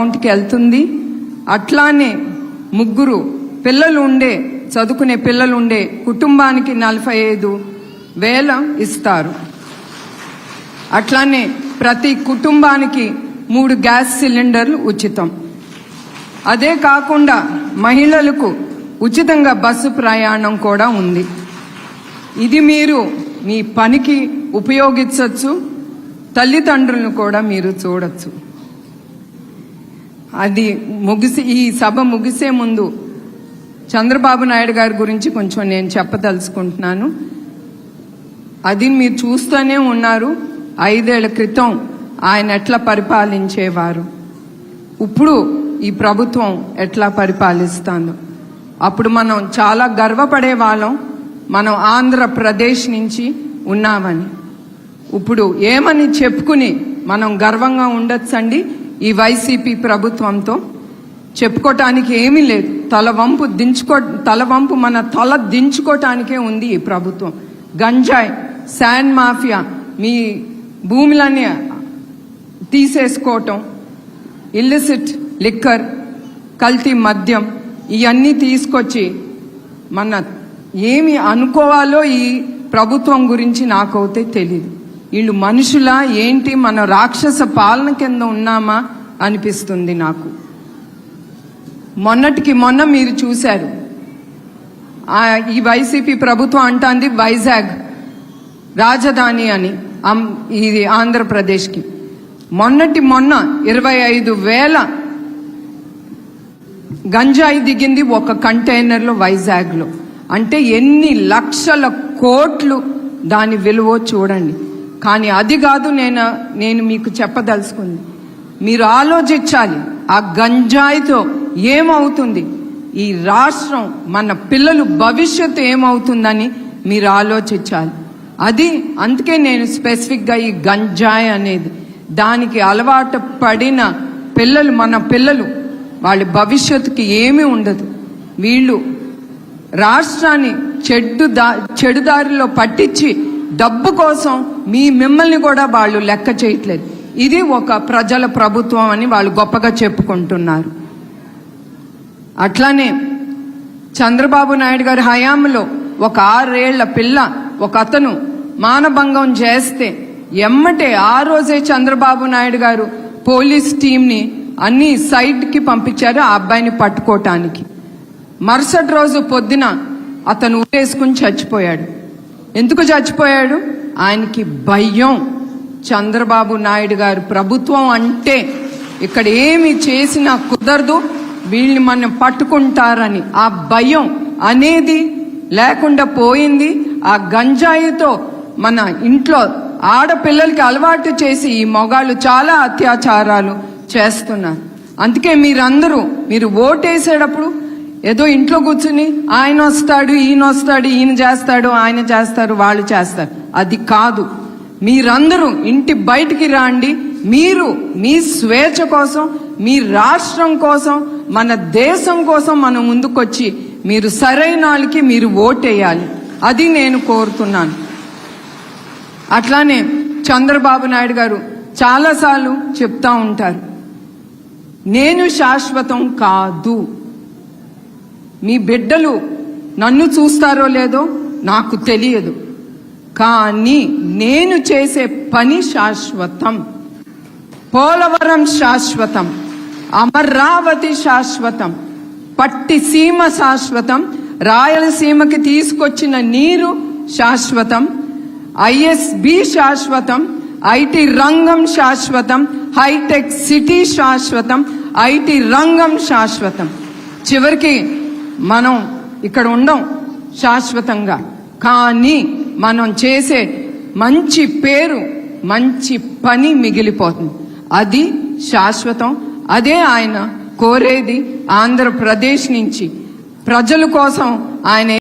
అకౌంట్కి వెళ్తుంది. అట్లానే ముగ్గురు పిల్లలు ఉండే చదువుకునే పిల్లలు ఉండే కుటుంబానికి 45,000 ఇస్తారు. అట్లానే ప్రతి కుటుంబానికి 3 గ్యాస్ సిలిండర్లు ఉచితం. అదే కాకుండా మహిళలకు ఉచితంగా బస్సు ప్రయాణం కూడా ఉంది. ఇది మీరు మీ పనికి ఉపయోగించవచ్చు, తల్లిదండ్రులను కూడా మీరు చూడొచ్చు. అది ఈ సభ ముగిసే ముందు చంద్రబాబు నాయుడు గారి గురించి కొంచెం నేను చెప్పదలుచుకుంటున్నాను. అది మీరు చూస్తూనే ఉన్నారు. 5 ఏళ్ల క్రితం ఆయన ఎట్లా పరిపాలించేవారు, ఇప్పుడు ఈ ప్రభుత్వం ఎట్లా పరిపాలిస్తాను. అప్పుడు మనం చాలా గర్వపడే వాళ్ళం, మనం ఆంధ్రప్రదేశ్ నుంచి ఉన్నామని. ఇప్పుడు ఏమని చెప్పుకుని మనం గర్వంగా ఉండొచ్చండి. ఈ వైసీపీ ప్రభుత్వంతో చెప్పుకోవటానికి ఏమీ లేదు. తలవంపు మన తల దించుకోవటానికే ఉంది ఈ ప్రభుత్వం. గంజాయి, శాండ్ మాఫియా, మీ భూములన్నీ తీసేసుకోవటం, ఇల్లిసిట్ లిక్కర్, కల్తీ మద్యం, ఇవన్నీ తీసుకొచ్చి మన ఏమి అనుకోవాలో ఈ ప్రభుత్వం గురించి నాకైతే తెలియదు. వీళ్ళు మనుషులా ఏంటి, మన రాక్షస పాలన కింద ఉన్నామా అనిపిస్తుంది నాకు. మొన్నటికి మొన్న మీరు చూశారు, ఈ వైసీపీ ప్రభుత్వం అంటాంది వైజాగ్ రాజధాని అని, ఇది ఆంధ్రప్రదేశ్కి. మొన్న 25,000 గంజాయి దిగింది ఒక కంటైనర్లో వైజాగ్లో. అంటే ఎన్ని లక్షల కోట్లు దాని విలువ చూడండి. కానీ అది కాదు నేను మీకు చెప్పదలుచుకుంది. మీరు ఆలోచించాలి, ఆ గంజాయితో ఏమవుతుంది, ఈ రాష్ట్రం, మన పిల్లలు భవిష్యత్తు ఏమవుతుందని మీరు ఆలోచించాలి. అందుకే నేను స్పెసిఫిక్గా ఈ గంజాయి అనేది, దానికి అలవాటు పడిన పిల్లలు, మన పిల్లలు, వాళ్ళ భవిష్యత్తుకి ఏమీ ఉండదు. వీళ్ళు రాష్ట్రాన్ని చెడుదారిలో పట్టించి డబ్బు కోసం మిమ్మల్ని కూడా వాళ్ళు లెక్క చేయట్లేదు. ఇది ఒక ప్రజల ప్రభుత్వం అని వాళ్ళు గొప్పగా చెప్పుకుంటున్నారు. అట్లానే చంద్రబాబు నాయుడు గారి హయాంలో ఒక 6 ఏళ్ల పిల్ల ఒక అతను మానభంగం చేస్తే ఎమ్మటే ఆ రోజే చంద్రబాబు నాయుడు గారు పోలీస్ టీంని అన్ని సైట్కి పంపించారు ఆ అబ్బాయిని పట్టుకోవటానికి. మరుసటి రోజు పొద్దున అతను ఊరేసుకుని చచ్చిపోయాడు. ఎందుకు చచ్చిపోయాడు? ఆయనకి భయం. చంద్రబాబు నాయుడు గారు ప్రభుత్వం అంటే ఇక్కడ ఏమి చేసినా కుదరదు, వీళ్ళని మనం పట్టుకుంటారని ఆ భయం అనేది లేకుండా పోయింది. ఆ గంజాయితో మన ఇంట్లో ఆడపిల్లలకి అలవాటు చేసి ఈ మొగాళ్ళు చాలా అత్యాచారాలు చేస్తున్నారు. అందుకే మీరు ఓటేసేటప్పుడు ఏదో ఇంట్లో కూర్చుని ఆయన వస్తాడు, ఈయన వస్తాడు, ఈయన చేస్తాడు, ఆయన చేస్తారు, వాళ్ళు చేస్తారు, అది కాదు. మీరందరూ ఇంటి బయటికి రాండి. మీరు మీ స్వేచ్ఛ కోసం, మీ రాష్ట్రం కోసం, మన దేశం కోసం మనం ముందుకొచ్చి మీరు సరైన వాళ్ళకి మీరు ఓటేయాలి. అది నేను కోరుతున్నాను. అట్లానే చంద్రబాబు నాయుడు గారు చాలాసార్లు చెప్తా ఉంటారు, నేను శాశ్వతం కాదు. మీ బిడ్డలు నన్ను చూస్తారో లేదో నాకు తెలియదు, కానీ నేను చేసే పని శాశ్వతం. పోలవరం శాశ్వతం, అమరావతి శాశ్వతం, పట్టిసీమ శాశ్వతం, రాయలసీమకి తీసుకొచ్చిన నీరు శాశ్వతం, ఐఎస్బి శాశ్వతం, ఐటీ రంగం శాశ్వతం, హైటెక్ సిటీ శాశ్వతం, ఐటీ రంగం శాశ్వతం. చివరికి మనం ఇక్కడ ఉండం శాశ్వతంగా, కానీ మనం చేసే మంచి పేరు, మంచి పని మిగిలిపోతుంది, అది శాశ్వతం. అదే ఆయన కోరేది. ఆంధ్రప్రదేశ్ నుంచి ప్రజల కోసం ఆయన